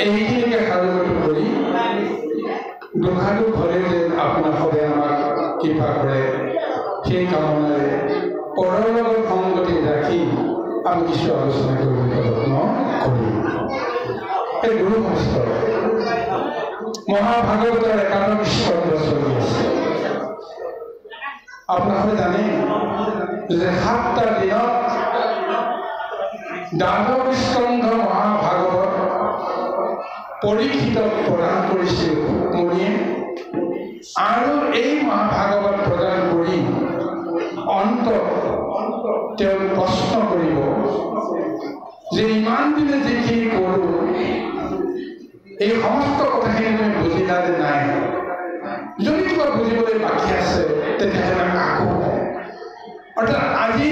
এইখিনিকে সাধুবাদ কৰি দুখাটো ঘৰে কৰে সেই কামনাৰে পৰৰ লগত সংগতি ৰাখি আমি কিছু আলোচনা কৰিবলৈ যত্ন কৰিম। এই গুৰু শাস্ত্ৰ মহাভাগৱতৰ 91 স্কন্ধ চলি আছে। আপোনালোকে জানে যে 7টা দিনত দ্বাদশ স্কন্ধ মহাভাগৱত পৰীক্ষিতক প্ৰদান কৰিছিল মুনিয়ে, আৰু এই মহাভাগৱত প্ৰদান কৰি অন্তত তেওঁ প্ৰশ্ন কৰিব যে ইমান দিনে যিখিনি কৰোঁ এই সমস্ত কথাখিনি তুমি বুজিলা নে নাই? যদি কিবা বুজিবলৈ বাকী আছে তেতিয়াহ'লে আকৌ অৰ্থাৎ আজি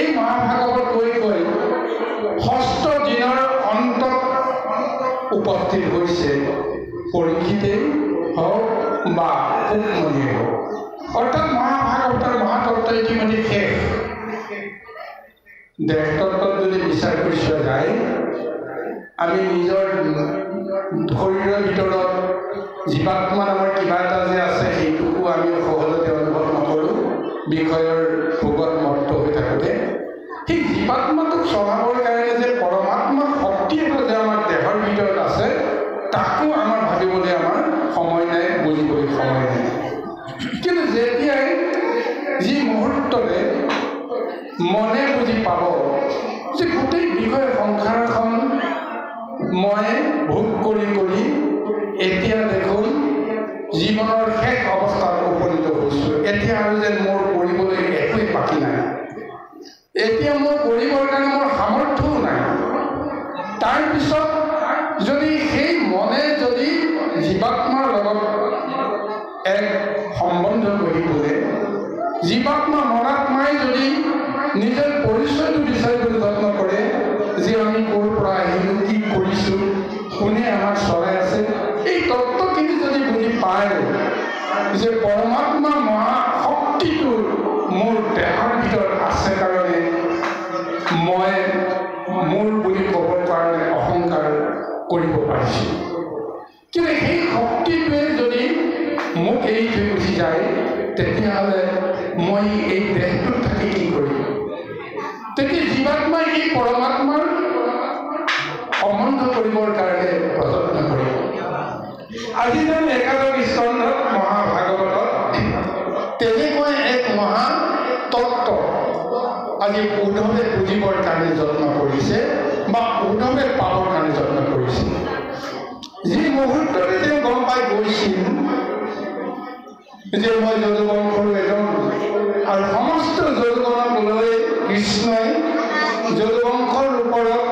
এই মহাভাগৱত কৈ ষষ্ঠ দিনৰ অন্তত উপস্থিত হৈছে পৰীক্ষিতেই হওক বা মুনিয়ে হওক। অৰ্থাৎ মহাভাগৱতৰ মহাতত্ত্ব ইতিমধ্যে শেষ। দেহতত্ত্বত যদি বিচাৰ কৰি চোৱা যায়, আমি নিজৰ শৰীৰৰ ভিতৰত জীৱাত্মা নামৰ কিবা এটা যে আছে সেইটোকো আমি সহজতে অনুভৱ নকৰোঁ বিষয়ৰ ভোগত মত্ত হৈ থাকোঁতে। সেই জীৱাত্মাটোক চলাবৰ কাৰণে যে পৰমাত্মা শক্তি এটা যে আমাৰ দেহৰ ভিতৰত আছে তাকো আমাৰ ভাবিবলৈ আমাৰ সময় নাই, বুজিবলৈ সময় নাই। কিন্তু যেতিয়াই যি মুহূৰ্ততে মনে বুজি পাব যে গোটেই বিষয় সংসাৰখন মই ভোগ কৰি কৰি এতিয়া দেখোন জীৱনৰ শেষ অৱস্থাত উপনীত হৈছোঁ, এতিয়া আৰু যেন মোৰ কৰিবলৈ একোৱেই বাকী নাই, এতিয়া মোৰ কৰিবৰ কাৰণে মোৰ সামৰ্থ্যও নাই। তাৰপিছত যদি সেই মনে যদি জীৱাত্মাৰ লগত এক সম্বন্ধ গঢ়ি তোলে, জীৱাত্মা মনাত্মাই যদি নিজৰ পৰিচয়টো বিচাৰিবলৈ যত্ন কৰে যে আমি ক'ৰ পৰা আহিলোঁ, কি কৰিছোঁ, কোনে আমাক চলাই আছে, এই তত্ত্বখিনি যদি বুজি পায় যে পৰমাত্মা মহাশক্তিটো মোৰ দেহৰ ভিতৰত আছে কাৰণে মই মোৰ বুলি ক'বৰ কাৰণে অহংকাৰ কৰিব পাৰিছোঁ, কিন্তু সেই শক্তিটোৱে যদি মোক এৰি থৈ গুচি যায় তেতিয়াহ'লে মই এই দেহটোত থাকি কি কৰিম? তেতিয়া জীৱাত্মাই এই পৰমাত্মাৰ সম্বন্ধ কৰিবৰ কাৰণে প্ৰযত্ন কৰিব। আজি যেন 11 স্কন্ধত মহাভাগৱতত তেনেকৈ এক মহাতত্ত্ব আজি উদ্ধৱে বুজিবৰ কাৰণে যত্ন কৰিছে বা উদ্ধৱে পাবৰ কাৰণে যত্ন কৰিছে। যি মুহূৰ্ততে তেওঁ গম পাই গৈছিল যে মই যদুবংশৰ এজন, আৰু সমস্ত যদুবংশক লৈ কৃষ্ণই যদুবংশৰ ওপৰত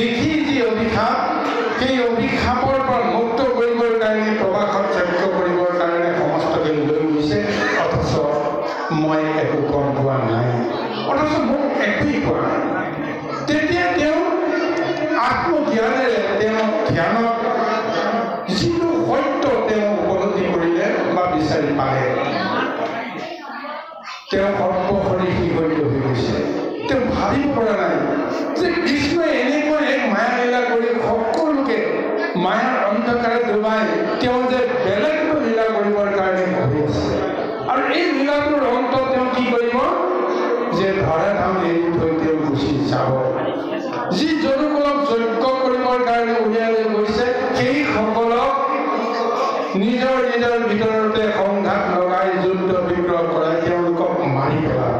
ঋষি যি অভিশাপ, সেই অভিশাপৰ পৰা মুক্ত কৰিবৰ কাৰণে প্ৰবাসত যজ্ঞ কৰিবৰ কাৰণে সমস্তখিনি লৈ গৈছে, অথচ মই একো গম পোৱা নাই, অথচ মোক একোৱেই পোৱা নাই। তেতিয়া তেওঁ আত্মজ্ঞানেৰে তেওঁ ধ্যানত যিটো সত্য তেওঁ উপলব্ধি কৰিলে বা বিচাৰি পালে, তেওঁ সৰ্বশৰীৰ হৈ গৈছে। তেওঁ ভাবিব পৰা নাই যে কৃষ্ণই এনেকৈ এক মায়া লীলা কৰি সকলোকে মায়াৰ অন্ধকাৰে ডুবাই তেওঁ যে বেলেগ লীলা কৰিবৰ কাৰণে ভাবি আছে, আৰু এই লীলাটোৰ অন্তত তেওঁ কি কৰিব যে ধৰা ধাম এৰি থৈ তেওঁ গুচি যাব। যি যদুকুলক যজ্ঞ কৰিবৰ কাৰণে উলিয়াই লৈ গৈছে সেইসকলক নিজৰ নিজৰ ভিতৰতে সংঘাত লগাই যুদ্ধ বিগ্ৰহ কৰাই তেওঁলোকক মাৰি পেলাব,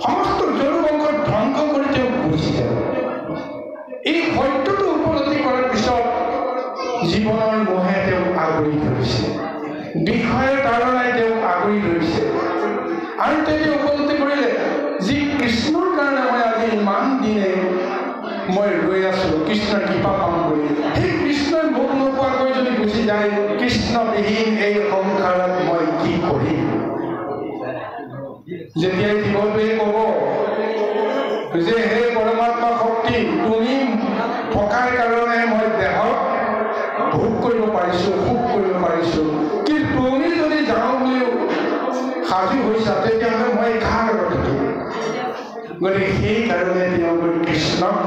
সমস্ত যদুবংশক ধ্বংস কৰি তেওঁ গুচি যাব। এই সত্যটো উপলব্ধি কৰাৰ পিছত জীৱনৰ মোহে তেওঁক আগুৰি ধৰিছে, বিষয়ৰ ধাৰণাই তেওঁক আগুৰি ধৰিছে, আৰু তেতিয়া উপলব্ধি কৰিলে যি কৃষ্ণৰ কাৰণে মই আজি ইমান দিনে মই ৰৈ আছোঁ, কৃষ্ণৰ কৃপা পাম বুলি, সেই কৃষ্ণই মোক নোপোৱাকৈ যদি গুচি যায়, কৃষ্ণবিহীন এই সংসাৰত মই কি কৰিম? যেতিয়াই জীৱটোৱে ক'ব যে হে পৰমাত্মা শক্তি, তুমি থকাৰ কাৰণে মই দেহত ভোগ কৰিব পাৰিছোঁ, সুখ কৰিব পাৰিছোঁ, কিন্তু তুমি যদি যাওঁ বুলি সাজু হৈছা তেতিয়াহ'লে মই কাৰ লগত থাকিম? গতিকে সেইকাৰণে তেওঁ কৃষ্ণক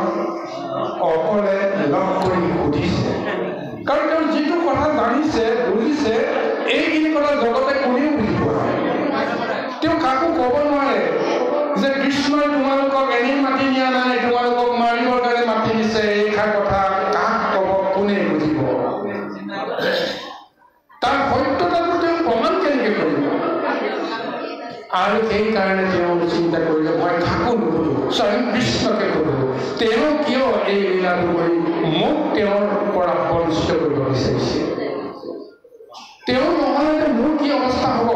অকলে লগ কৰি সুধিছে, কাৰণ তেওঁ যিটো কথা জানিছে বুজিছে এইখিনি কথা জগতে কোনেও বুজি পোৱা নাই। আৰু সেইকাৰণে তেওঁ চিন্তা কৰিলে মই কাকো নুসুধো, স্বয়ং কৃষ্ণকে সুধো, তেওঁ কিয় এই লীলাটো কৰি মোক তেওঁৰ পৰা বঞ্চিত কৰিব বিচাৰিছে, তেওঁ নহ'লে মোৰ কি অৱস্থা হ'ব,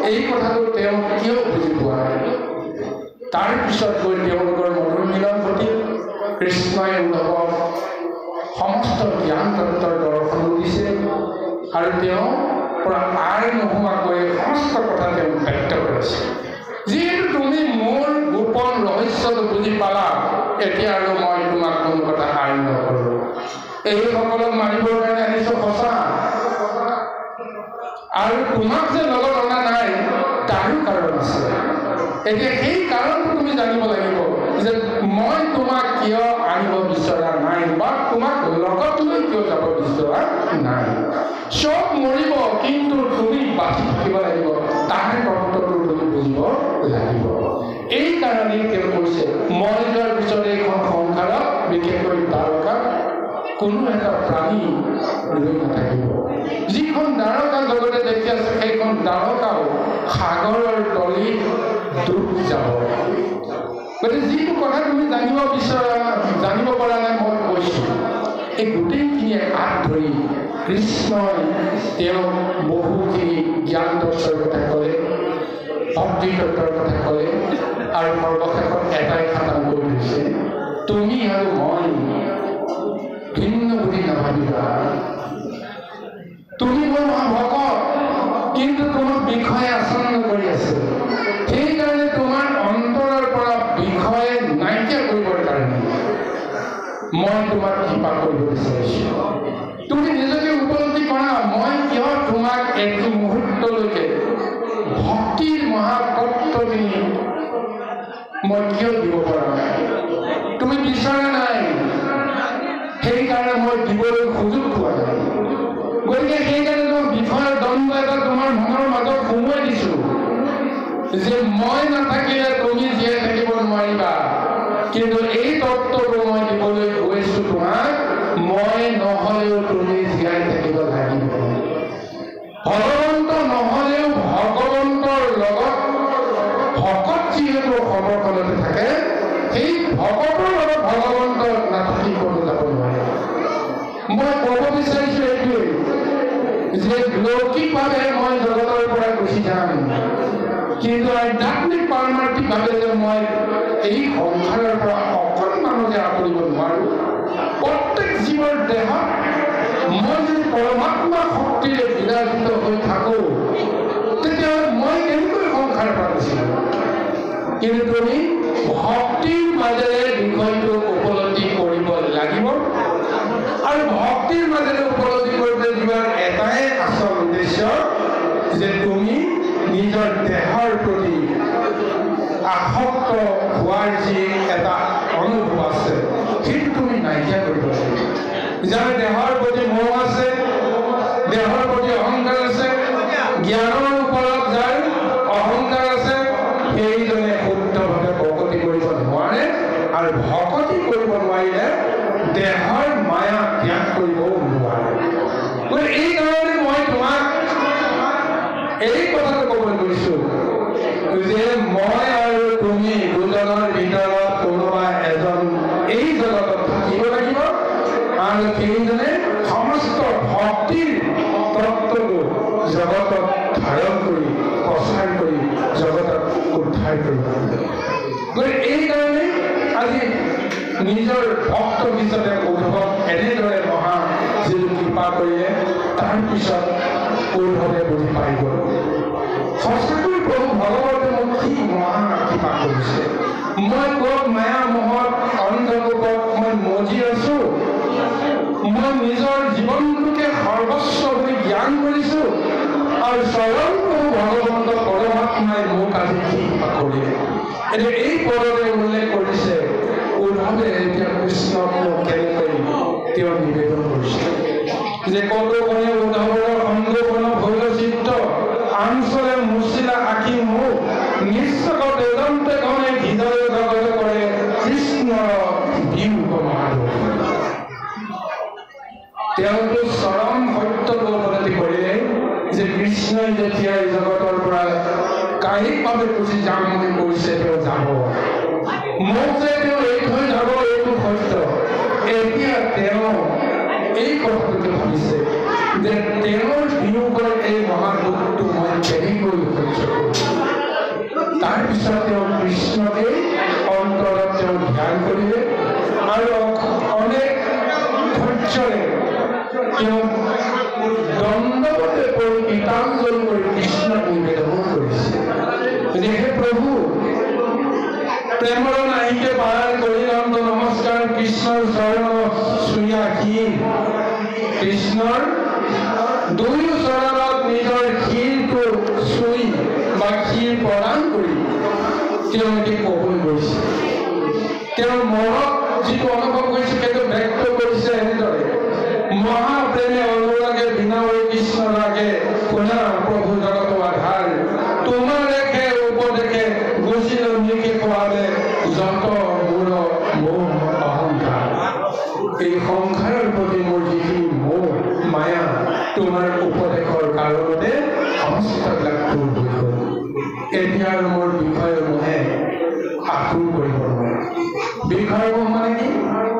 এই কথাটো তেওঁ কিয় বুজি পোৱা নাই। তাৰপিছত গৈ তেওঁলোকৰ মধুৰ মিলন ঘটি কৃষ্ণই উদ্ধৱক সমস্ত জ্ঞান তত্ত্বৰ দৰ্শনো দিছে আৰু তেওঁ পৰা আৰ নোহোৱাকৈ সমস্ত কথা তেওঁ ব্যক্ত কৰিছে। যিহেতু তুমি মোৰ গোপন ৰহস্যটো বুজি পালা, এতিয়া আৰু মই তোমাক কোনো কথা আৰ নকৰোঁ। এইসকলক মাৰিবৰ কাৰণে আনিছোঁ সঁচা, আৰু তোমাক যে লগত অনা নাই তাৰো কাৰণ আছে। এতিয়া সেই কাৰণটো তুমি জানিব লাগিব যে মই তোমাক কিয় আনিব বিচৰা নাই বা তোমাক লগত লৈ কিয় যাব বিচৰা নাই। চব মৰিব, কিন্তু তুমি বাচি থাকিব লাগিব, তাৰ তত্ত্বটো তুমি বুজিব লাগিব। এই কাৰণেই তেওঁ কৈছে মই যোৱাৰ পিছত এইখন সংসাৰত বিশেষকৈ দ্বাৰকাত কোনো এটা প্ৰাণী ৰৈ নাথাকিব। যিখন দ্বাৰকা জগতে দেখি আছে সেইখন দ্বাৰকাও সাগৰৰ তলিত ডুব যাব। গতিকে যিটো কথা তুমি জানিব পৰা নাই মই কৈছোঁ, এই গোটেইখিনিয়ে হাত ধৰি কৃষ্ণই তেওঁক বহুখিনি জ্ঞান তত্ত্বৰ কথা ক'লে, ভক্তি তত্ত্বৰ কথা ক'লে, আৰু সৰ্বশেষত এটাই খাটাং কৰি দিছে, তুমি আৰু মই ভিন্ন বুলি নাভাবিবা। তুমি মোৰ মহাভকত, কিন্তু তোমাক বিষয়ে আচৰণ কৰি আছে। সেইকাৰণে তোমাৰ অন্তৰৰ পৰা বিষয়ে নাইকিয়া কৰিবৰ কাৰণে মই তোমাক কৃপা কৰিব বিচাৰিছোঁ। তুমি নিজকে উপলব্ধি কৰা, মই কিয় তোমাক এটি মুহূৰ্তলৈকে ভক্তিৰ মহাতত্ত্বখিনি মই কিয় দিব পৰা নাই, তুমি বিচৰা নাই, সেইকাৰণে মই দিবলৈ সুযোগ পোৱা নাই। গতিকে সেইকাৰণে মই বিষয়ৰ দ্বন্দ্ব এটা তোমাৰ মনৰ মাজত সোমোৱাই দিছোঁ যে মই নাথাকিলে তুমি জীয়াই থাকিব নোৱাৰিবা, কিন্তু এই তত্ত্বটো মই দিবলৈ গৈছোঁ তোমাক, মই নহ'লেও তুমি জীয়াই থাকিব লাগিব। ভগৱন্ত নহ'লেও ভগৱন্তৰ লগত ভকত যিহেতু সমৰ্পণতে থাকে, সেই ভকতৰ লগত ভগৱন্ত নাথাকি কোনো যাব নোৱাৰে। মই ক'ব বিচাৰিছোঁ এইটোৱেই যে লৌকিকভাৱে মই জগতৰ পৰা গুচি যাম, কিন্তু আধ্যাত্মিক পাৰমাৰ্থিকভাৱে যে মই এই সংসাৰৰ পৰা অকণমানো যে আঁতৰিব নোৱাৰোঁ। প্ৰত্যেক জীৱৰ দেহত মই যদি পৰমাত্মা শক্তিৰে বিৰাজিত হৈ থাকোঁ, তেতিয়াহ'লে মই কেনেকৈ সংসাৰ পৰা গুচি যাম। কিন্তু তুমি ভক্তিৰ মাজেৰে বিষয়টো উপলব্ধি কৰিব লাগিব, আৰু ভক্তিৰ মাজেৰে উপলব্ধি কৰিবলৈ যোৱাৰ এটাই আচল উদ্দেশ্য যে তুমি নিজৰ দেহৰ প্ৰতি আসক্ত হোৱাৰ যি এটা অনুভৱ আছে সেইটো তুমি নাইকিয়া কৰিব লাগিব। যাৰ দেহৰ প্ৰতি মোহ আছে, দেহৰ প্ৰতি অহংকাৰ আছে, জ্ঞানৰ ওপৰত যাৰ অহংকাৰ আছে, সেইজনে শুদ্ধভাৱে ভকতি কৰিব নোৱাৰে, আৰু ভকতি কৰিব নোৱাৰিলে দেহৰ মায়া ত্যাগ কৰিবও নোৱাৰে। এই কাৰণে মই তোমাক এই কথাটো ক'বলৈ গৈছোঁ যে মই আৰু তুমি দুজনৰ ভিতৰত কোনোবা এজন এই জগতত থাকিব লাগিব, আৰু সেইজনে সমস্ত ভক্তিৰ তত্ত্বটো জগতত ধাৰণ কৰি প্ৰচাৰ কৰি জগতক উদ্ধাৰ কৰিব লাগিব। গতিকে এইকাৰণে আজি নিজৰ ভক্ত হিচাপে উদ্ধৱক এনেদৰে মহা যিটো কৃপা কৰিলে, তাৰপিছত উদ্ধৱে বুজি পাই গ'ল সঁচাকৈ প্ৰভু ভগৱতে মোক কি মহা কৃপা কৰিছে। মই ক'ত মায়া মোহত অন্ধকোপত মই মজি আছোঁ, মই নিজৰ জীৱনটোকে সৰ্বস্ব বুলি জ্ঞান কৰিছোঁ, আৰু স্বয়ং প্ৰভু ভগৱন্ত পৰমাত্মাই মোক আজি কি কৃপা কৰিলে। এতিয়া এই পদতে উল্লেখ কৰিছে উদ্ধৱে এতিয়া কৃষ্ণক কেনেকৈ তেওঁ নিবেদন কৰিছে যে কতোকণে উদ্ধৱৰ সংগোপন ভৈল চিত্ত, আঞ্চলে মুচিলা আঁকি মুখ, নিশ্চক বেদন্তে গণে হৃদয় জগত কৰে কৃষ্ণৰ বিয়োগ মাধৱ। তেওঁতো চৰম সত্যটো উপলব্ধি কৰিলে যে কৃষ্ণই যেতিয়া এই জগতৰ পৰা কায়িকভাৱে গুচি যাম বুলি কৈছে তেওঁ যাব মোক যে তেওঁ এই থৈ যাব এইটো সত্য এতিয়া তেওঁ এই কথাটো ভাবিছে যে তেওঁৰ বিয়োগৰ এই মহাদুখটো মই কেনেকৈ সহ্য কৰিম তাৰপিছত তেওঁ কৃষ্ণকে অন্তৰত তেওঁ ধ্যান কৰিলে আৰু অনেক ধৈৰ্যৰে তেওঁ দণ্ডৱতে পৰি গীতাঞ্জলি কৰি কৃষ্ণক নিবেদন কৰিছে যে হে প্ৰভু প্ৰেমৰ নাহিকে পাৰ কৰিলন্ত নমস্কাৰ কৃষ্ণৰ চৰণ চুয়াহীন কৃষ্ণৰ দুয়ো চৰণত নিজৰ শিৰটো চুই বা শিৰ প্ৰদান কৰি তেওঁলোকে কবই গৈছে তেওঁৰ মনত যিটো অনুভৱ কৰিছে সেইটো ব্যক্ত কৰিছে এনেদৰে মহাপ্ৰেমে অনুৰাগে বিনা কৃষ্ণ লাগে শুনা প্ৰভু জগত আধাৰ তোমাৰ দেখে উপদেশে গুচিল নিকে কোৱালে যত মোৰ মোহ অহংকাৰ এই সংসাৰৰ প্ৰতি মোৰ যিখিনি মোহ মায়া তোমাৰ উপদেশৰ কাৰণতে সমস্তবিলাক দূৰ হৈ গ'ল এতিয়া আৰু মোৰ বিষয় মোহে আঁতোৰ কৰিব নোৱাৰে বিষয় মোহ মানে কি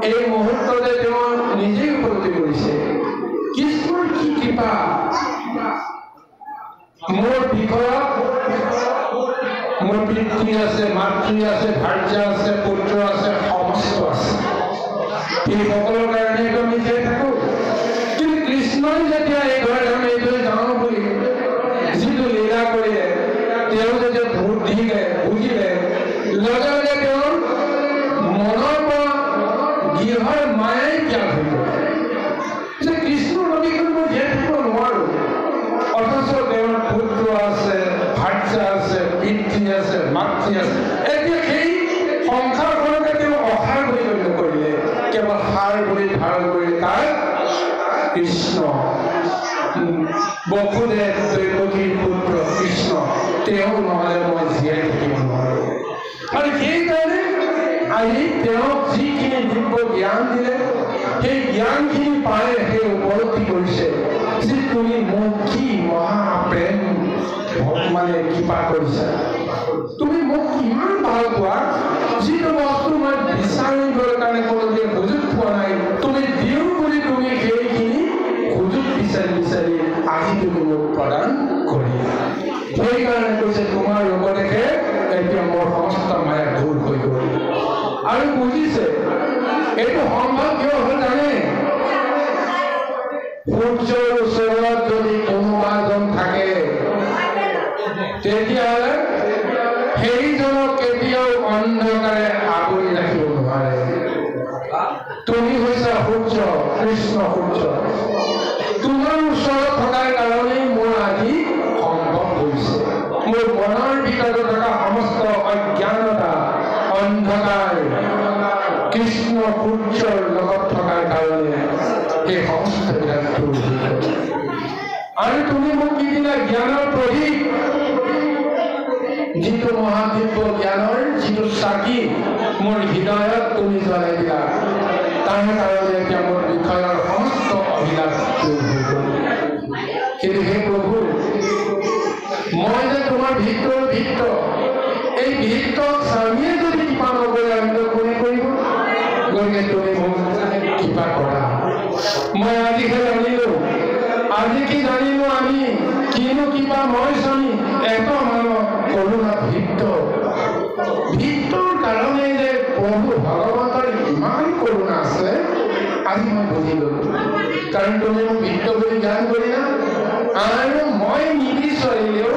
এই মুহূৰ্ততে তেওঁ নিজেই উপলব্ধি কৰিছে কৃষ্ণৰ কি কৃপা মোৰ বিষয়ত মোৰ পিতৃ আছে মাতৃ আছে ভাৰ্যা আছে পুত্ৰ আছে সমস্ত আছে এই সকলৰ কাৰণে আমি জীয়াই থাকোঁ কিন্তু কৃষ্ণই যেতিয়া এই ঘৰত আমি এইদৰে যাওঁ বুলি যিটো লীলা কৰিলে তেওঁ যেতিয়া বুদ্ধিলে বুজিলে লগে লগে তেওঁৰ মনৰ পৰা গৃহৰ মায়াই ত্যাগ হৈ গ'ল যে কৃষ্ণৰ নদীখন মই জীয়াই থাকিব নোৱাৰোঁ অথচ তেওঁৰ পুত্ৰ আছে ভাৰ্যা আছে পিতৃ আছে মাতৃ আছে এতিয়া সেই সংসাৰখনকে তেওঁ অসাৰ বুলি গণ্য কৰিলে কেৱল সাৰ বুলি ধাৰণ কৰিলে তাক কৃষ্ণ বসুদেৱ দৈৱকীৰ পুত্ৰ কৃষ্ণ তেওঁ নহ'লে মই জীয়াই থাকিব নোৱাৰোঁ আৰু সেইকাৰণে আজি তেওঁক যিখিনি দিব্য জ্ঞান দিলে সেই জ্ঞানখিনি পাই সেই উপলব্ধি কৰিছে যে তুমি মোক কি মহাপ্ৰেম মানে কৃপা কৰিছা তুমি মোক কিমান ভাল পোৱা যিটো বস্তু মই বিচাৰিবৰ কাৰণে কোনোদিন সুযোগ পোৱা নাই তুমি দিওঁ বুলি তুমি সেইখিনি সুযোগ বিচাৰি বিচাৰি আজি তুমি মোক প্ৰদান কৰিলা সেইকাৰণে কৈছে তোমাৰ উপদেশে এতিয়া মোৰ সমস্ত মায়া দূৰ হৈ গ'ল আৰু বুজিছে এইটো সম্ভৱ কিয় হ'ল জানে সূৰ্যৰ ওচৰত যদি কোনোবা এজন থাকে তেতিয়াহ'লে সেইজনক কেতিয়াও অন্ধকাৰে আগুৰি ৰাখিব নোৱাৰে তুমি হৈছা সূৰ্য কৃষ্ণ সূৰ্য তোমাৰ ওচৰত থকাৰ কাৰণেই মোৰ আজি সম্ভৱ হৈছে মোৰ মনৰ ভিতৰত থকা সমস্ত অজ্ঞানতা অন্ধকাৰ কৃষ্ণ সূৰ্যৰ লগত থকাৰ কাৰণে এই সমস্তবিলাক দূৰ হৈ গ'ল আৰু তুমি মোক কি দিলা জ্ঞানৰ প্ৰদীপ যিটো মহাদিব্য জ্ঞানৰ যিটো চাকি মোৰ হৃদয়ত তুমি জ্বলাই দিলা তাৰ কাৰণে এতিয়া মোৰ বিষয়ৰ সমস্ত অভিলাষ দূৰ হৈ গ'ল কিন্তু হে প্ৰভু মই যে তোমাৰ ভিতৰ ভিত্ত এই ভিত্তক স্বামীয়ে যদি কৃপা নকৰে আমি কোনে কৰিব গতিকে তুমি মোক কৃপা কৰা মই আজিহে জানিলো আজি কি জানিলো আমি কিনো কৃপা মই স্বামী এত মানুহ কৰোণা ভিত্তৰ কাৰণে যে প্ৰভু ভগৱন্তৰ ইমান কৰোণা আছে আজি মই বুজিলো কাৰণ তুমি মোক ভিত্ত বুলি জ্ঞান কৰিলা আৰু মই নিবিচাৰিলেও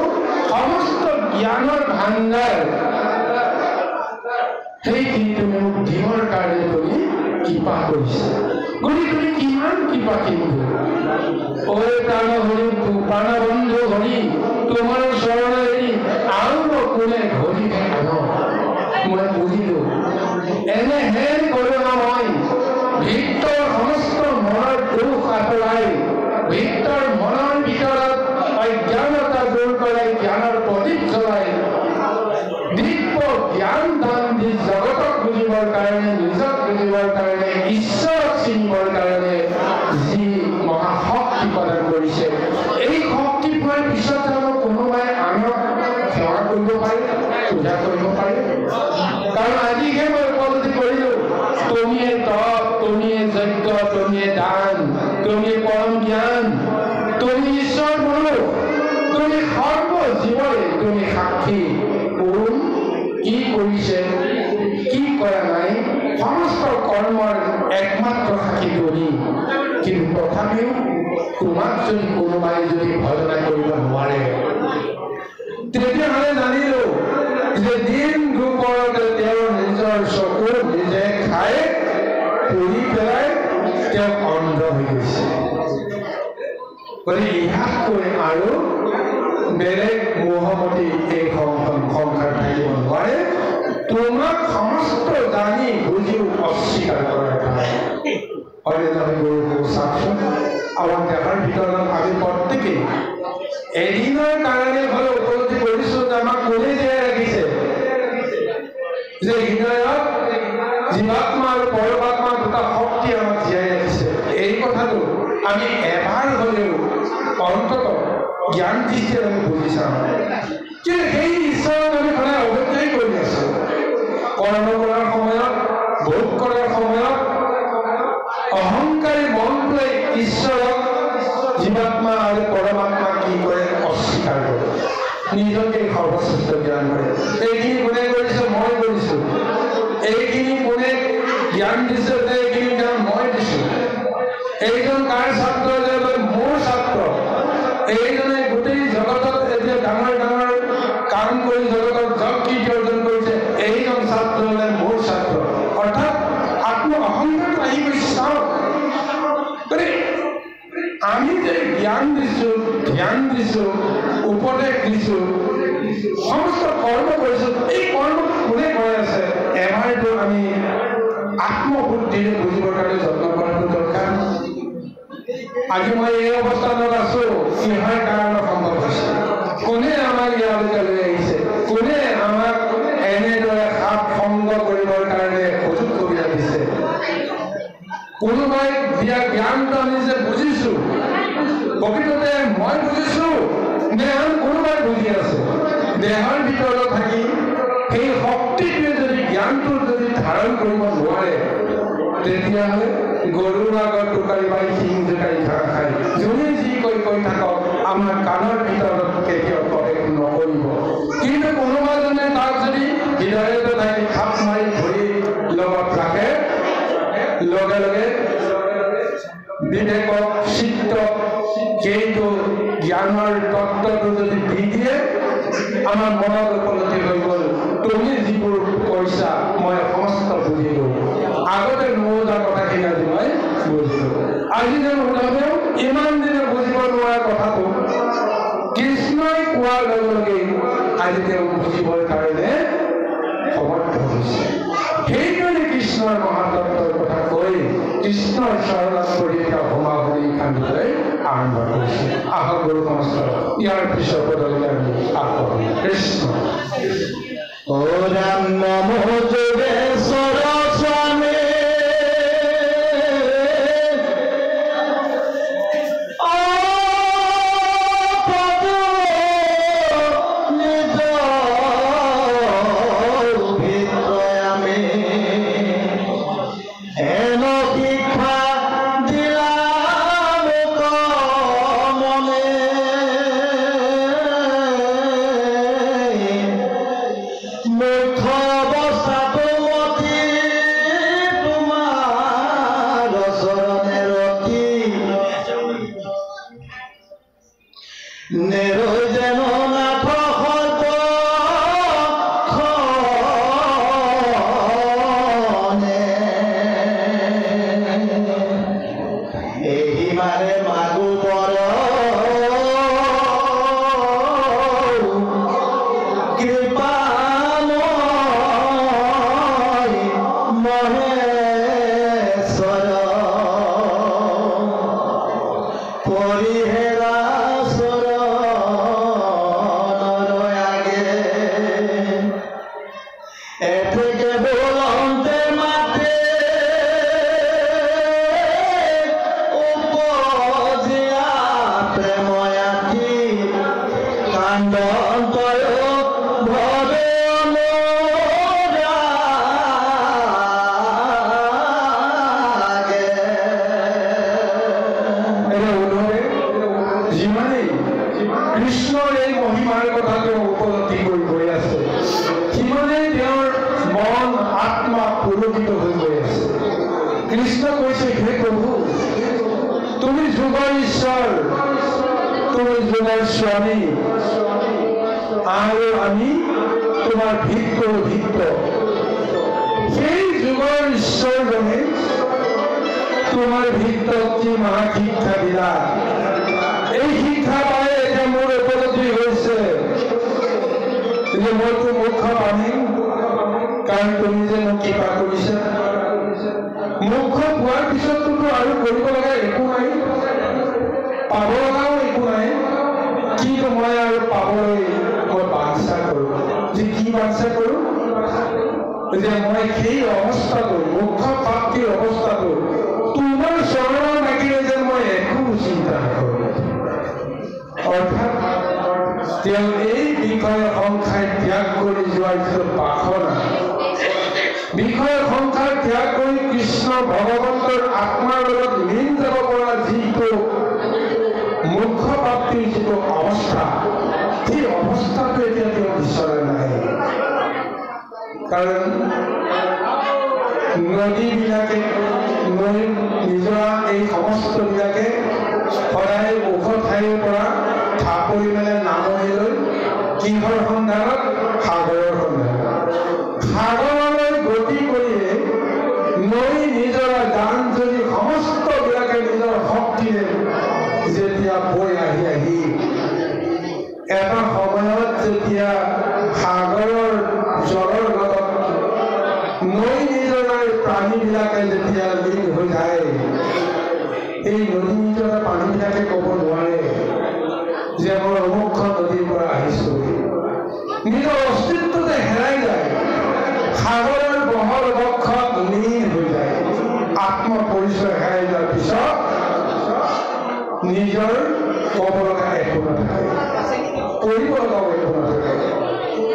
সমস্ত জ্ঞানৰ ভাণ্ডাৰ সেইখিনি তুমি মোক দিবৰ কাৰণে তুমি কৃপা কৰিছা গতিকে তুমি কিমান কৃপা কিনিব ঐ প্ৰাণবন্ধু হৰি তোমাৰ চৰণ এৰি আৰু কোনে ঘৰিহে আন মই বুজিলো এনেহেন কৰোণাময় ভিত্তৰ সমস্ত মনৰ দুখ আঁতৰাই ভিত্তৰ মনৰ ভিতৰত অজ্ঞানতা দূৰ কৰাই জ্ঞানৰ প্ৰদীপ জ্বলাই দিব্য জ্ঞান দান দি জগতক বুজিবৰ কাৰণে নিজক বুজিবৰ কাৰণে ঈশ্বৰক চিনিবৰ কাৰণে যি মহাশক্তি প্ৰদান কৰিছে এই শক্তি পোৱাৰ পিছত জানো কোনোবাই আনক সেৱা কৰিব তপ, তুমিয়ে যজ্ঞ, তুমিয়ে দান, তুমি পৰম জ্ঞান, তুমি ঈশ্বৰ গুৰু, তুমি সৰ্ব জীৱৰে তুমি সাক্ষী। কোন কি কৰিছে কি কৰা নাই সমস্ত কৰ্মৰ একমাত্ৰ সাক্ষী তুমি। কিন্তু তথাপিও তোমাক যদি কোনোবাই যদি ভজনা কৰিব নোৱাৰে, তেতিয়াহ'লে জানিলো যে দিন দুপৰতে তেওঁৰ নিজৰ চকু নিজে খাই পৰি পেলাই তেওঁ অন্ধ হৈ গৈছে। গতিকে ইয়াতকৈ আৰু বেলেগ মোহমতি এই সংসাৰ থাকিব নোৱাৰে। তোমাক সমস্ত জানি বুজিও অস্বীকাৰ কৰাৰ কাৰণে অন্যজনে গৰুকো চাওকচোন। আমাৰ দেহৰ ভিতৰত আমি প্ৰত্যেকেই এদিনৰ কাৰণে হ'লে উপলব্ধি কৰিছো যে আমাক কোনে জীয়াই ৰাখিছে, যে হৃদয়ত জীৱাত্মা আৰু পৰমাত্মা দুটা শক্তি আমাক জীয়াই ৰাখিছে। এই কথাটো আমি এবাৰ হ'লেও অন্তত জ্ঞান দৃষ্টিৰে আমি বুজি চাওঁ। কিন্তু সেই ঈশ্বৰক আমি সদায় অৱজ্ঞাই কৰি আছো। কৰ্ম কৰাৰ সময়ত, ভোগ কৰাৰ সময়ত অহংকাৰী মনটোৱে ঈশ্বৰক, জীৱাত্মা আৰু পৰমাত্মা কি কৰে অস্বীকাৰ কৰে, নিজকে সৰ্বশ্ৰেষ্ঠ জ্ঞান কৰে। এইখিনি কোনে কৰিছে? মই কৰিছো। এইখিনি কোনে জ্ঞান দিছে? যে এইখিনি জ্ঞান মই দিছো। এইজন কাৰ ছাত্ৰ? যে মোৰ ছাত্ৰ। এইজনে গোটেই জগতত এতিয়া ডাঙৰ ডাঙৰ কাম কৰি জগতত জগ কীৰ্তি অৰ্জন কৰিছে। এইজন ছাত্ৰ হ'লে মোৰ ছাত্ৰ। অৰ্থাৎ আত্ম অহংকাৰটো আহি গৈছে। চাওক, আমি যে জ্ঞান দিছো, ধ্যান দিছো, উপদেশ দিছো, সমস্ত কৰ্ম কৰিছো, এই কৰ্ম কোনে কৰি আছে? এবাৰতো আমি আত্মবুদ্ধিৰে বুজিবৰ কাৰণে যত্ন কৰাটো দৰকাৰ। আজি মই এই অৱস্থানত আছো, কিহৰ কাৰণে সম্ভৱ হৈছে? কোনে আমাক ইয়ালৈকে লৈ আহিছে? কোনে আমাক এনেদৰে সাপ সংগ কৰিবৰ কাৰণে সুযোগ সুবিধা দিছে? কোনোবাই দিয়া জ্ঞানটো আমি যে বুজিছো, প্ৰকৃততে মই বুজিছো নে আন কোনোবাই বুজি আছে? দেহৰ ভিতৰত থাকি সেই শক্তিটোৱে যদি জ্ঞানটো যদি ধাৰণ কৰিব নোৱাৰে, তেতিয়াহ'লে গৰুৰ আগত টোকাৰি বাই শিং জোকাৰি ঘাঁহ খাই যোনে যি কৈ থাকক, আমাৰ কাণৰ ভিতৰত কেতিয়াও প্ৰৱেশ নকৰিব। কিন্তু কোনোবাজনে তাক যদি হৃদয়তে থাকি খাপ মাৰি ধৰি লগত ৰাখে, লগে লগে বিবেকক, চিত্তক সেইটো জ্ঞানৰ তত্ত্বটো যদি দি দিয়ে, আমাৰ মনত উপলব্ধি হৈ গ'ল, তুমি যিবোৰ কৈছা মই সমস্ত বুজিলো। আগতে নোজা কথাখিনি আজি মই বুজিলো। আজি যেন ওলালেও ইমান দিনে বুজিব নোৱাৰা কথাটো কৃষ্ণই কোৱাৰ লগে লগে আজি তেওঁ বুজিবৰ কাৰণে সমৰ্থ হৈছে। সেইকাৰণে কৃষ্ণৰ মহাতত্বৰ কথা কৈ কৃষ্ণৰ চৰণত পৰি এটা হোমা ভৰি কান্দিবলৈ আৰম্ভ কৰিছে। আহক গুৰু সমস্ত ইয়াৰ পিছৰ পদলৈ আমি আগবাঢ়ো। কৃষ্ণ ও ৰাম নমঃ যোগেশ্বৰ স্বামী মূৰ্খ অৱস্থাটো কৃষ্ণ কৈছে, হে প্ৰভু, তুমি যুগৰ ঈশ্বৰ, তুমি যুগৰ স্বামী, আৰু আমি তোমাৰ ভিত্তৰ ভিত্ত। সেই যুগৰ ঈশ্বৰজনে তোমাৰ ভিত্তত কি মহা শিক্ষা দিলা। এই শিক্ষা পাই এতিয়া মোৰ উপলব্ধি হৈছে যে মইতো মুখ্য পানী, কাৰণ তুমি যে মোক কৃপা কৰিছা। মুখ্য পোৱাৰ পিছততো আৰু কৰিব লগা একো নাই, পাব লগাও একো নাই, কিন্তু মই আৰু পাবলৈ মই বাঞ্ছা কৰোঁ। যে কি বাঞ্ছা কৰোঁ? যে মই সেই অৱস্থাটো, মুখ্য প্ৰাপ্তিৰ অৱস্থাটো তোমাৰ চৰণৰ লাগিলে যেন মই একো চিন্তা নকৰোঁ। অৰ্থাৎ তেওঁ এই বিষয় সংখ্যাই ত্যাগ কৰি যোৱাৰ যিটো বাসনা, বিষয় সংখ্যাৰ ত্যাগ কৰি কৃষ্ণ ভগৱন্তৰ আত্মাৰ লগত লীন যাব পৰা যিটো মুখ্য প্ৰাপ্তিৰ যিটো অৱস্থা, সেই অৱস্থাটো এতিয়া তেওঁ বিচৰা নাই। কাৰণ নদীবিলাকে, নৈ নিজৰা, এই সমস্তবিলাকে সদায় ওখ ঠাইৰ পৰা ঠাপৰি মেলে নামনিলৈ কিহৰ সন্ধানত? সাগৰৰ সন্ধানত। সাগৰলৈ গতি কৰিয়ে নৈ নিজৰা জান জুৰি সমস্তবিলাকে নিজৰ শক্তিৰে যেতিয়া বৈ আহি আহি এটা সময়ত যেতিয়া সাগৰৰ জলৰ লগত নৈ নিজৰাৰ প্ৰাণীবিলাকে যেতিয়া লীন হৈ যায়, এই নদী নিজৰা পানীবিলাকে ক'ব নোৱাৰে যে মই অমুকখন নদীৰ পৰা আহিছোঁ। নিজৰ অস্তিত্বতে হেৰাই যায়, সাগৰৰ বহল বক্ষত লীন হৈ যায়। আত্মপৰিচয় হেৰাই যোৱাৰ পিছত নিজৰ ক'ব লগা একো নাথাকে, কৰিব লগাও একো নাথাকে।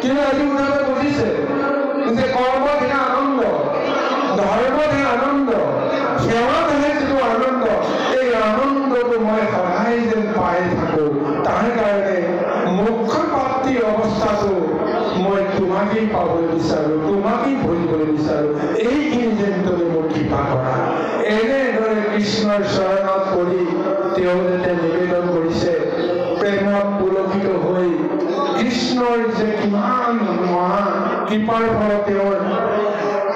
কিন্তু আজি উদাহৰণ বুজিছে যে কৰ্মতহে আনন্দ, ধৰ্মতহে আনন্দ, সেৱাতহে যিটো আনন্দ, এই আনন্দটো মই সদায় যেন পাই থাকোঁ। তাৰ কাৰণে মুখ্য প্ৰাপ্তিৰ অৱস্থাটো মই তোমাকেই পাবলৈ বিচাৰোঁ, তোমাকেই ভৰিবলৈ বিচাৰোঁ। এইখিনি যেন তুমি মোক কৃপা কৰা। এনেদৰে কৃষ্ণৰ চৰণত পৰি তেওঁ যেতিয়া নিবেদন কৰিছে, প্ৰেমত পুলকিত হৈ কৃষ্ণৰ যে কিমান মহা কৃপাৰ ফলত তেওঁৰ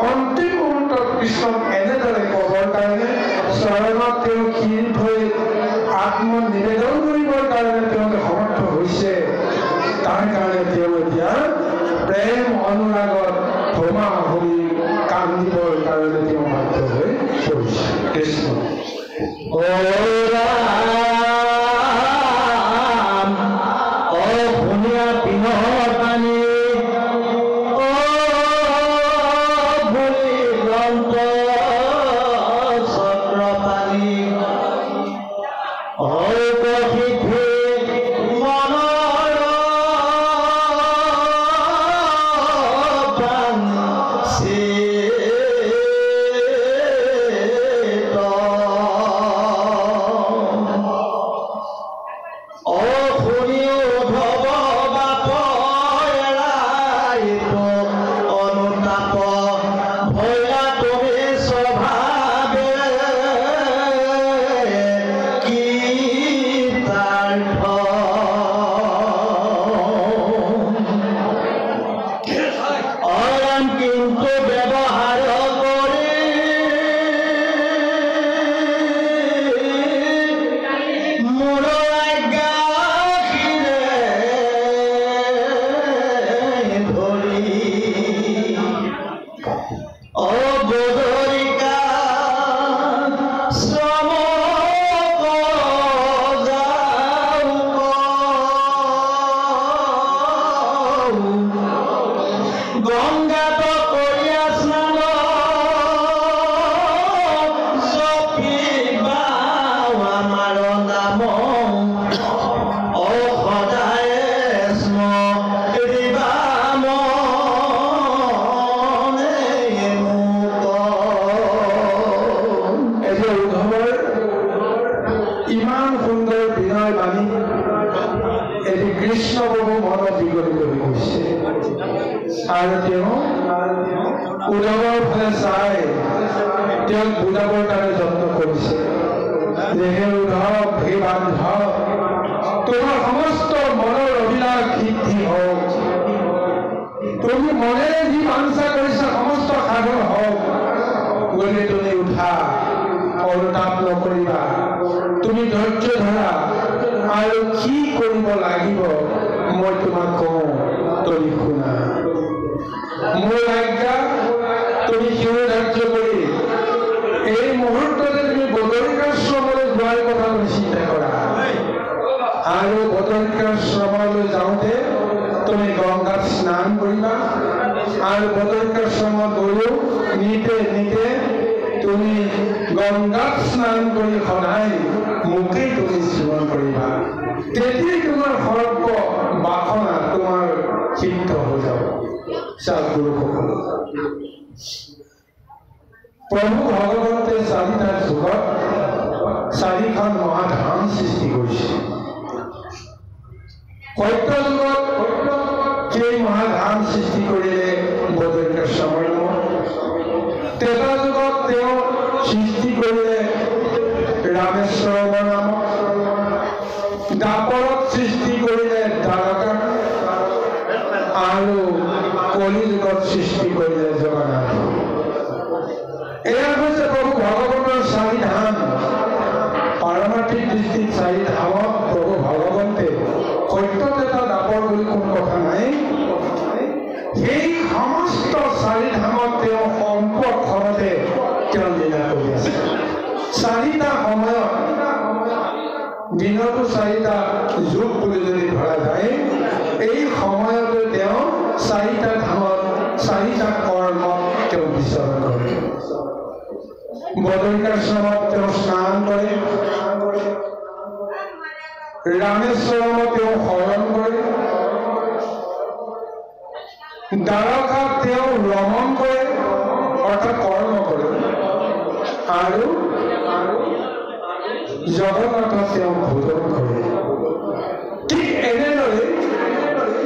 অন্তিম মুহূৰ্তত কৃষ্ণক এনেদৰে ক'বৰ কাৰণে, চৰণত তেওঁ ক্ষীণ হৈ আত্মনিবেদন কৰিবৰ কাৰণে তেওঁলোকে সমৰ্থ হৈছে। তাৰ কাৰণে তেওঁ এতিয়া প্ৰেম অনুৰাগত ভমা হৈ কান্দিবৰ কাৰণে তেওঁ বাধ্য হৈ পৰিছে। কৃষ্ণ উদ্ধৱৰ ফালে চাই তেওঁক বুজাবৰ কাৰণে যত্ন কৰিছে যে হে উদ্ধৱ, হে বান্ধৱ, তোমাৰ সমস্ত মনৰ অভিলাষ সিদ্ধি হওক, তুমি মনেৰে যি বাঞ্ছা কৰিছা সমস্ত সাধন হওক। গতিকে তুমি উঠা, অনুতাপ নকৰিবা, তুমি ধৈৰ্য ধৰা, আৰু কি কৰিব লাগিব মই তোমাক কওঁ, তুমি শুনা। মোৰ আজ্ঞা তুমি শিৰোধাৰ্য কৰি এই মুহূৰ্ততে তুমি বদৰিকাশ্ৰমলৈ যোৱাৰ কথা তুমি চিন্তা কৰা, আৰু বদৰিকাশ্ৰমলৈ যাওঁতে তুমি গংগাত স্নান কৰিবা, আৰু বদৰিকাশ্ৰমত গৈও নিতে নিতে তুমি গংগাত স্নান কৰি সদায় মোকেই তুমি স্মৰণ কৰিবা। তেতিয়াই তোমাৰ সৰ্ব বাসনা তোমাৰ সিদ্ধ হৈ যাব। গুৰুসকল, প্ৰভু ভগৱন্তে চাৰিটা যুগত চাৰিখন মহাধাম সৃষ্টি কৰিছে। সত্য যুগত সেই মহাধাম সৃষ্টি কৰিলে বদৰিকাশ্ৰমৰ নামত। ত্ৰেতা যুগত তেওঁ সৃষ্টি কৰিলে ৰামেশ্বৰৰ নামত। দ্বাপৰত সৃষ্টি কৰিলে দ্বাৰকা, আৰু কলি যুগত সৃষ্টি কৰিলে জগন্নাথ। এয়া হৈছে প্ৰভু ভগৱন্তৰ চাৰি ধাম। পাৰমাৰ্থিক দৃষ্টিত চাৰি ধামত প্ৰভু ভগৱন্তে সত্যত এটা দ্বাপৰ বুলি কোনো কথা নাই। সেই সমস্ত চাৰি ধামত তেওঁ সম্পৰ্কতে তেওঁ লীলা কৰি আছে। চাৰিটা সময়ত, দিনতো চাৰিটা যুগ বুলি যদি ধৰা যায়, এই সময়তে তেওঁ চাৰিটা ধামত চাৰিটা কৰ্মত তেওঁ বিচৰণ কৰে। বদৰিকাশ্ৰমত তেওঁ স্নান কৰে, ৰামেশ্বৰমত তেওঁ শয়ন কৰে, দ্বাৰকাত তেওঁ ৰমণ কৰে অৰ্থাৎ কৰ্ম কৰে, আৰু জগন্নাথত তেওঁ ভোজন কৰে। ঠিক এনেদৰে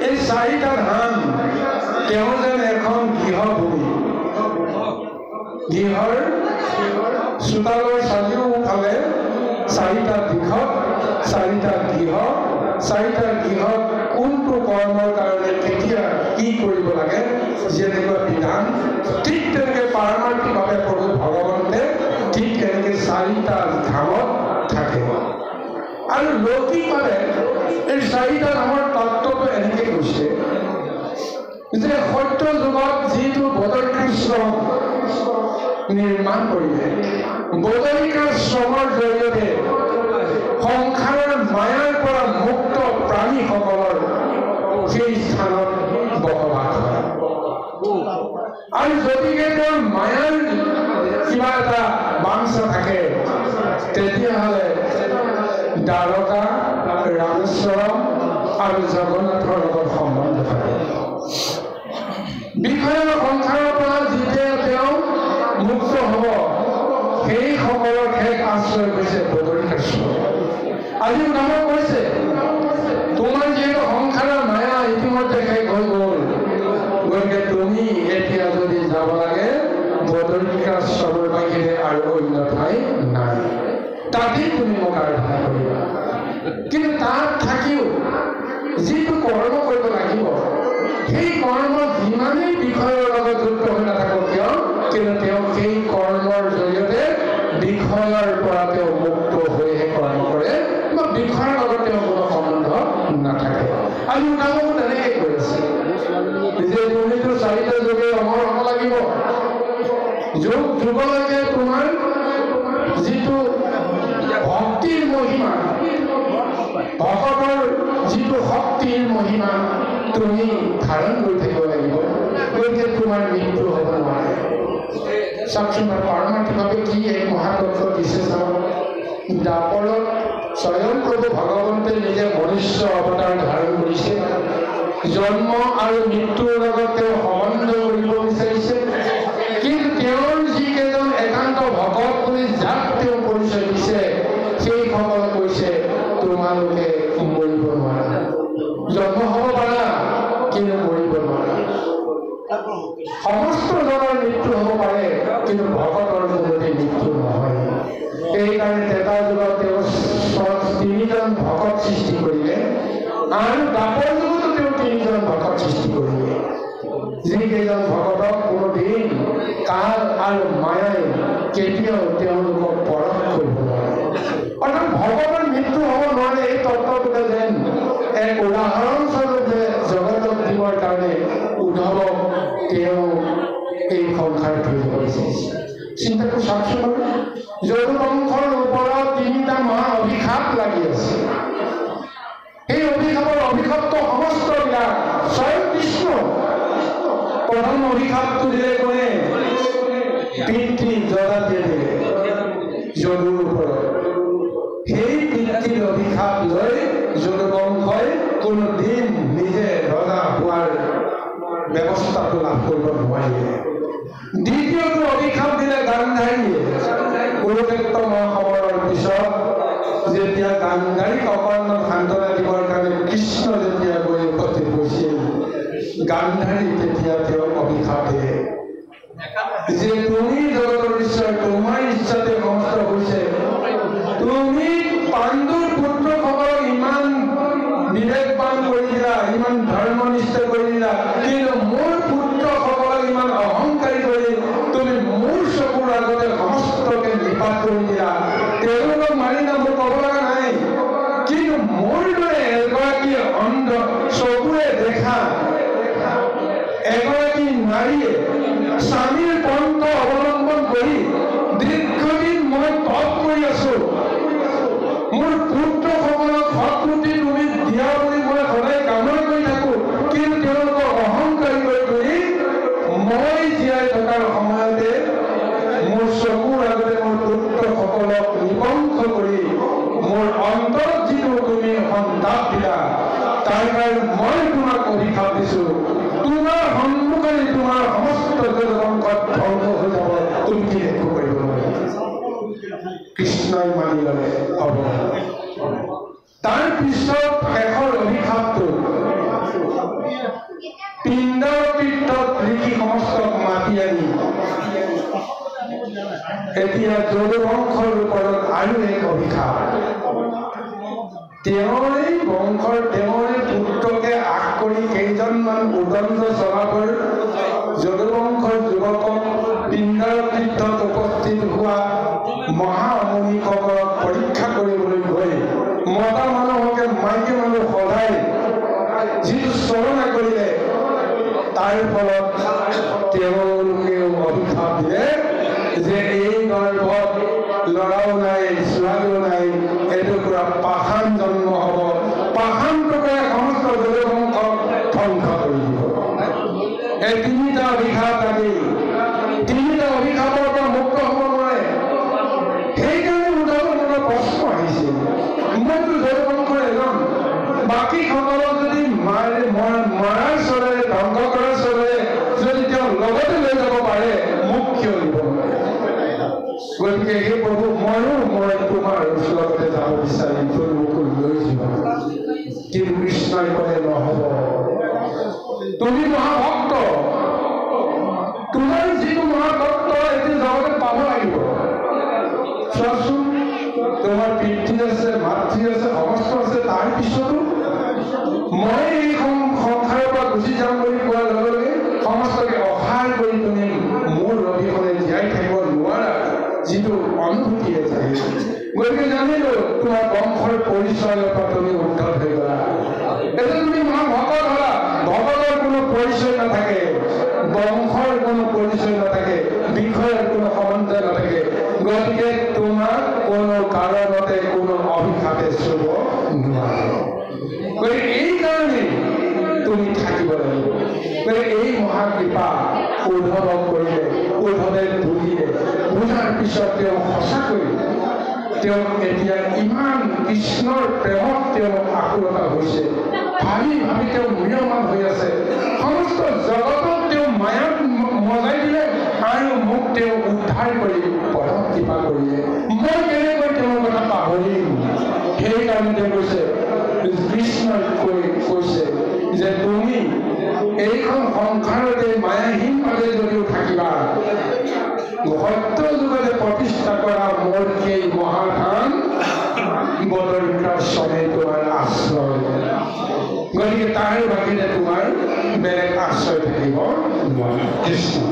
এই চাৰিটা ধাম তেওঁ যেন এখন গৃহভূমি, গৃহৰ চোতালৰ চাৰিওফালে চাৰিটা দিশত চাৰিটা গৃহ, চাৰিটা গৃহত কোনটো কৰ্মৰ কাৰণে কেতিয়া কি কৰিব লাগে যেনেকুৱা বিধান, ঠিক তেনেকৈ পাৰমাৰ্থিকভাৱে প্ৰভু ভগৱন্তে ঠিক তেনেকৈ চাৰিটা ধামত থাকে। আৰু লৌকিকভাৱে এই চাৰিটা ধামৰ তত্ত্বটো এনেকৈ কৈছে যে সত্য যুগত যিটো বদৰিকাশ্ৰম নিৰ্মাণ কৰিলে, বদৰিকাশ্ৰমৰ জৰিয়তে সংসাৰৰ মায়াৰ পৰা মুক্ত প্ৰাণীসকলৰ সেই স্থানত বসবাস হয়। আৰু যদিহে তেওঁৰ মায়াৰ কিবা এটা বাঞ্ছা থাকে, তেতিয়াহ'লে দ্বাৰকা, ৰামেশ্বৰম আৰু জগন্নাথৰ লগত সম্বন্ধ থাকে। বিষয়ৰ সংসাৰৰ পৰা যেতিয়া তেওঁ মুক্ত হ'ব, সেইসকলৰ শেষ আশ্ৰয় হৈছে বদৰিকাশ্ৰম। আজি নামত কৈছে তোমাৰ যিহেতু সংসাৰৰ মায়া ইতিমধ্যে শেষ হৈ গ'ল, গতিকে তুমি এতিয়া যদি যাব লাগে বদৰিকাশ্ৰমৰ বাহিৰে আৰু অন্য ঠাই নাই, তাতেই তুমি মোক আৰাধনা কৰিবা। কিন্তু তাত থাকিও যিটো কৰ্ম কৰিব লাগিব, সেই কৰ্ম যিমানেই বিষয়ৰ লগত যুক্ত হৈ নাথাকক কিয়, কিন্তু তেওঁ সেই কৰ্মৰ জৰিয়তে বিষয়ৰ পৰা তেওঁ মুক্ত হৈহে কৰ্ম কৰে, বা বিষয়ৰ লগত তেওঁ কোনো সম্বন্ধ নাথাকে। আজি উদাহৰণ তেনেকৈ কৈ আছে যে তুমিতো চাৰিটা যুগে অমৰ হ'ব লাগিব। যুগ যুগলৈকে তোমাৰ যিটো ভক্তিৰ মহিমা, ভকতৰ যিটো শক্তিৰ মহিমা তুমি ধাৰণ কৰি থাকিব লাগিব, গতিকে তোমাৰ মৃত্যু হ'ব নোৱাৰে। চাওকচোন পাৰমাৰ্থিকভাৱে কি এক মহাতত্ব দিছে চাওক। দ্বাপৰত স্বয়ং প্ৰভু ভগৱন্তে নিজে মনুষ্য অৱতাৰ ধাৰণ কৰিছে, জন্ম আৰু মৃত্যুৰ লগত তেওঁ সম্বন্ধ কৰিব বিচাৰিছে। কিন্তু তেওঁৰ যিকেইজন একান্ত ভকত বুলি যাক তেওঁ পৰিচয় দিছে, সেইসকলে কৈছে তোমালোকে মৰিব নোৱাৰা, জন্ম হ'ব পাৰা কিন্তু মৰিব নোৱাৰা। সমস্ত জনৰ মৃত্যু সৃষ্টি কৰিলে আৰু দাপৰ যুগতো তেওঁ 3জন ভকত সৃষ্টি কৰিলে যিকেইজন ভকতক কোনোদিন কাল আৰু মায়াই কেতিয়াও তেওঁলোকক পৰখ কৰিব নোৱাৰে অৰ্থাৎ ভগৱানৰ মৃত্যু হ'ব নোৱাৰে এই তত্ত্বটোকে যেন এক উদাহৰণস্বৰূপে জগতক দিবৰ কাৰণে উদ্ধৱক তেওঁ এই সংসাৰ ধৰি কৰিছে চিন্তা কৰি চাওকচোন বাৰু যদু বংশৰ ওপৰত 3টা মহা অভিশাপ লাগি আছে এই অভিশাপৰ অভিশপ্ত সমস্তবিলাক স্বয়ং কৃষ্ণ প্ৰথম অভিশাপটো দিলে কোনে পিতৃ জদাতিয়ে দিলে যদুৰ ওপৰত সেই পিতৃৰ অভিশাপ লৈ যদু বংশই কোনোদিন নিজে ৰজা হোৱাৰ ব্যৱস্থাটো লাভ কৰিব নোৱাৰিলে দ্বিতীয়টো অভিশাপ দিলে গান্ধাৰীয়ে কুৰুক্ষেত্ৰ মহাসমৰৰ পিছত যেতিয়া গান্ধাৰীক অকৰ্ণক সান্তনা দিবৰ কাৰণে কৃষ্ণ যেতিয়া গৈ উপস্থিত হৈছিল গান্ধাৰী তেতিয়া তেওঁ অভিশাপ দিলে যে তুমি জগতৰ ঈশ্বৰ তোমাৰ ইচ্ছাতে সমস্ত হৈছে তুমি পাণ্ডুৰ পুত্ৰসকলক ইমান বিবেকবান কৰি দিলা ইমান ধৰ্মনিষ্ঠ কৰি দিলা কিন্তু মোৰ পুত্ৰসকলক ইমান অহংকাৰী কৰি তুমি মোৰ চকুৰ আগতে সমস্তকে নিপাত কৰি দিলা তেওঁলোকক মাৰি না মোৰ ক'ব লগা নাই কিন্তু মোৰ দৰে এগৰাকী অন্ধ চকুৰে দেখা এগৰাকী নাৰীয়ে স্বামীৰ পন্থ অৱলম্বন কৰি দীৰ্ঘদিন মই তপ কৰি আছো মোৰ পুত্ৰসকলক সৎগতি তুমি দিয়া বুলি মই সদায় কামনা কৰি থাকো কিন্তু তেওঁলোকক অহংকাৰী কৰি মই জীয়াই থকাৰ সময়তে মোৰ চকুৰ আগতে মোৰ পুত্ৰসকলক নিবংশ কৰি মোৰ অন্তৰত যিটো তুমি সন্তাপ দিলা তাৰ কাৰণে মই তোমাক অভিশাপ দিছো তোমাৰ সন্মুখেৰে তোমাৰ সমস্ত জগতত ধ্বংস হৈ যাব তুমি কি একো কৰিব নোৱাৰা কৃষ্ণই মানি ল'লে হ'ব তাৰ পিছত শেষৰ অভিশাপটো পিণ্ডৰ তীৰ্থত লিখি সমস্তক মাতি আনি এতিয়া যদু বংশৰ ওপৰত আৰু এক অভিশাপ তেওঁৰে বংশৰ তেওঁৰে পুত্ৰকে আগ কৰি কেইজনমান উদণ্ড স্বভাৱৰ যদু বংশৰ যুৱকক পিণ্ডৰ তীৰ্থত উপস্থিত হোৱা মহা অমনিসকলক পৰীক্ষা কৰিবলৈ গৈ মতা মানুহকে মাইকী মানুহ সদায় যিটো চলনা কৰিলে তাৰ ফলত তেওঁলোকেও অভিশাপ দিলে যে এই গৰ্ভত ল'ৰাও নাই ছোৱালীও নাই এটুকুৰা পাষাণ জন্ম হ'ব পাষাণ টুকুৰাই সমস্ত যদু বংশক ধ্বংস কৰি দিব এই 3টা অভিশাপ লাগি 3টা অভিশাপৰ পৰা মুক্ত হ'ব নোৱাৰে সেইকাৰণে উদ্ধৱৰ মনত প্ৰশ্ন আহিছিল মইতো যদু বংশৰ এজন বাকীসকলক যদি মৰাৰ চলেৰে ধ্বংস কৰাৰ চলেৰে যদি তেওঁ লগতে লৈ যাব পাৰে মোক কিয় দিব নোৱাৰে গতিকে হে প্ৰভু মই তোমাৰ লগতে যাব বিচাৰিম তুমি মোক লৈ যোৱা কিন্তু কৃষ্ণই ক'লে নহ'ব তুমি মহাভক্ত তোমাৰ যিটো মহাতত্ত্ব এইটো জগতে পাব লাগিব চোৱাচোন তোমাৰ পিতৃ আছে মাতৃ আছে সমস্ত আছে তাৰ পিছতো মই এই সংসাৰৰ পৰা গুচি যাম বুলি কোৱাৰ লগে লগে সমস্তকে অসাৰ কৰি তুমি মোৰ অবিহনে জীয়াই থাকিব নোৱাৰা যিটো অনুভূতি আছে গতিকে জানিলো তোমাৰ বংশৰ পৰিচয়ৰ পৰা তুমি উদ্ধত হৈ গলা এতিয়া তুমি মহাভকত হলা ভকতৰ কোনো পৰিচয় নাথাকে বংশৰ কোনো পৰিচয় নাথাকে বিষয়ৰ কোনো সম্বন্ধ নাথাকে গতিকে তোমাক কোনো কাৰণতে কোনো অভিশাপে চুব নোৱাৰে গতিকে এই কাৰণে তুমি থাকিব লাগিব গতিকে এই মহাকৃপা উদ্ধৱক কৰিলে উদ্ধৱে বুজিলে বুজাৰ পিছত তেওঁ সঁচাকৈ তেওঁ এতিয়া ইমান কৃষ্ণৰ প্ৰেমত তেওঁ আকুলতা হৈছে ভাবি ভাবি তেওঁ ম্ৰিয়মান হৈ আছে সমস্ত জগতক তেওঁ মায়াত মজাই দিলে আৰু মোক তেওঁ উদ্ধাৰ কৰি পৰম কৃপা কৰিলে মই কেনেকৈ তেওঁৰ কথা পাহৰিম সেইকাৰণে তেওঁ কৈছে কৃষ্ণই কৈছে যে তুমি এইখন সংসাৰতে মায়াহীনভাৱে যদিও থাকিবা সত্য যুগতে প্ৰতিষ্ঠা কৰা মোৰ সেই মহাধান বদৰিকাৰ চনে তোমাৰ তাৰ বাহিৰে তোমাৰ বেলেগ আশ্ৰয় থাকিব নোৱাৰে। কৃষ্ণ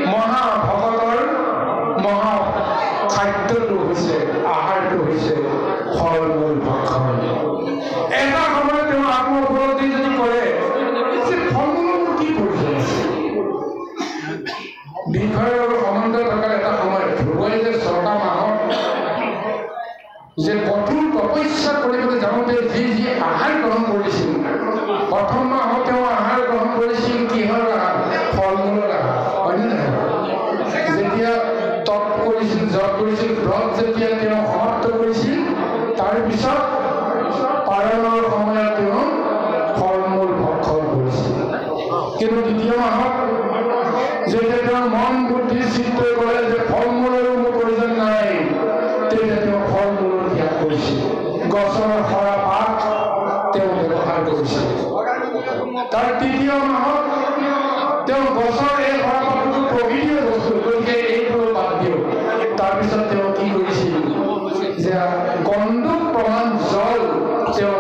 মহা ভকতৰ মহা খাদ্যটো হৈছে আহাৰ এই সভাপতিটো প্ৰকৃতিৰ বস্তু, গতিকে এইবোৰ বাদ দিওঁ। তাৰপিছত তেওঁ কি কৰিছিল যে গণ্ডক প্ৰমাণ জল তেওঁ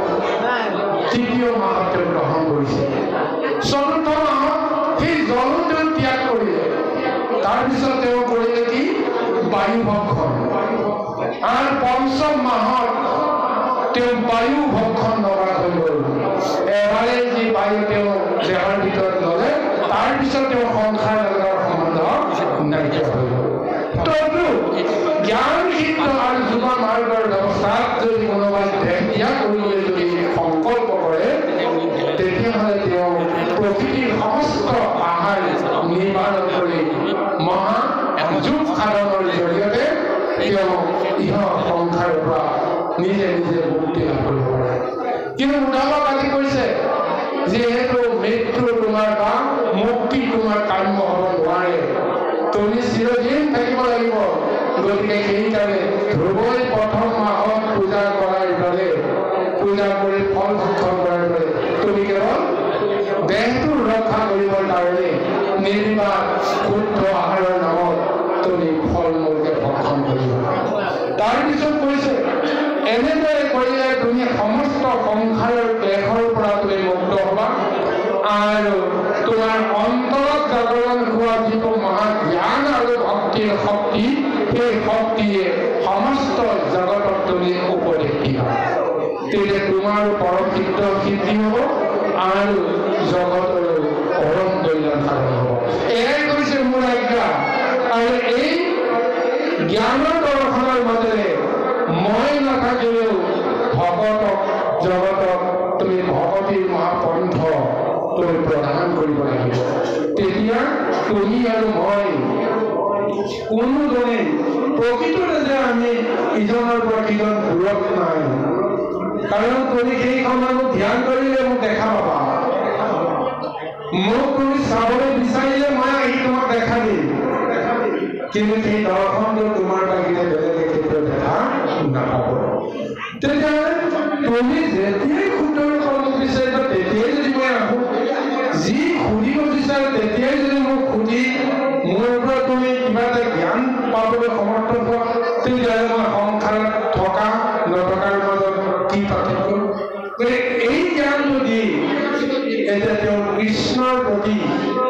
তৃতীয় মাহত তেওঁ গ্ৰহণ কৰিছিল। চতুৰ্থ মাহত সেই জলো তেওঁ ত্যাগ কৰিলে। তাৰপিছত তেওঁ কৰিলে কি বায়ু ভক্ষণ, আৰু পঞ্চম মাহত তেওঁ বায়ু ভক্ষণ নকৰা হৈ গ'ল। এবাৰে যি বায়ু তেওঁ দেহৰ ভিতৰত ল'লে, তাৰপিছত তেওঁ সংসাৰ জগতৰ সম্বন্ধ নাইকিয়া হৈ গ'ল। তদু জ্ঞান সিদ্ধ আৰু যোগ মাৰ্গৰ ব্যৱস্থাত যদি কোনোবাই দেহ ত্যাগ কৰিবলৈ যদি সংকল্প কৰে, তেতিয়াহ'লে তেওঁ প্ৰকৃতিৰ সমস্ত আহাৰ নিৰ্মাণ কৰি মহা যোগ সাধনৰ জৰিয়তে তেওঁ ইহ সংসাৰৰ পৰা নিজে নিজে মুক্তি লাভ কৰিব পাৰে। কিন্তু উদ্ধৱক আজি কৈছে যিহেতু মৃত্যু তোমাৰ বা মুক্তি তোমাৰ কাম্য হ'ব নোৱাৰে, তুমি চিৰদিন থাকিব লাগিব। গতিকে সেইকাৰণে ধ্ৰুৱই প্ৰথম মাহত পূজা কৰাৰ দৰে, পূজা কৰি ফল ভক্ষণ কৰাৰ দৰে তুমি কেৱল দেহটো ৰক্ষা কৰিবৰ কাৰণে নিৰ্বাক শুদ্ধ আহাৰৰ নামত তুমি ফল মূলকে ভক্ষণ কৰিবা। তাৰপিছত কৈছে এনেদৰে কৰিলে তুমি সমস্ত সংসাৰৰ ক্লেশৰ পৰা তুমি মুক্ত হ'বা, আৰু তোমাৰ অন্তৰত জাগৰণ হোৱা যিটো মহাজ্ঞান আৰু ভক্তিৰ শক্তি, সেই শক্তিয়ে সমস্ত জগতক তুমি উপদেশ দিবা। তেতিয়া তোমাৰ পৰম সিদ্ধি হ'ব আৰু জগতৰ পৰম কল্যাণ সাধন হ'ব। এয়াই কৈছে মোৰ আজ্ঞা। আৰু এই জ্ঞানৰ দৰ্শনৰ মাজেৰে মই নাথাকিলেও ভকতক জগতক তুমি ভকতিৰ মহাপন্থ তুমি প্ৰদান কৰিব লাগিব। তেতিয়া তুমি আৰু মই কোনোজনে প্ৰকৃততে যে আমি ইজনৰ পৰা সিজন দূৰত নাই, কাৰণ তুমি সেই সময়ত ধ্যান কৰিলে মোক দেখা পাবা। মোক তুমি চাবলৈ বিচাৰিলে মই আহি তোমাক দেখা দিম, কিন্তু সেই দৰ্শনটো তোমাৰ লাগিলে বেলেগে কেতিয়াও দেখা নাপাব। তেতিয়াহ'লে তুমি যেতিয়াই শুদ্ধৰ কৰ্ম বিচাৰিবা তেতিয়াই যদি মই আহোঁ, যি সুধিব বিচাৰে তেতিয়াই যদি মোক সুধি মোৰ পৰা তুমি কিবা এটা জ্ঞান পাবলৈ সমৰ্থ হোৱা, তেতিয়াহ'লে মই সংসাৰত থকা নথকাৰ মাজত কি পাৰ্থক্য? গতিকে এই জ্ঞান যদি এতিয়া তেওঁ কৃষ্ণৰ প্ৰতি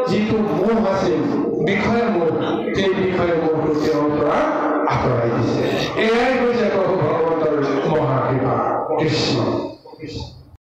যিটো মোহ আছিল, বিষয় মোহ, সেই বিষয় মোহটো তেওঁৰ পৰা আঁতৰাই দিছে। এয়াই হৈছে প্ৰভু ভগৱন্তৰ মহাকৃপা। কৃষ্ণ।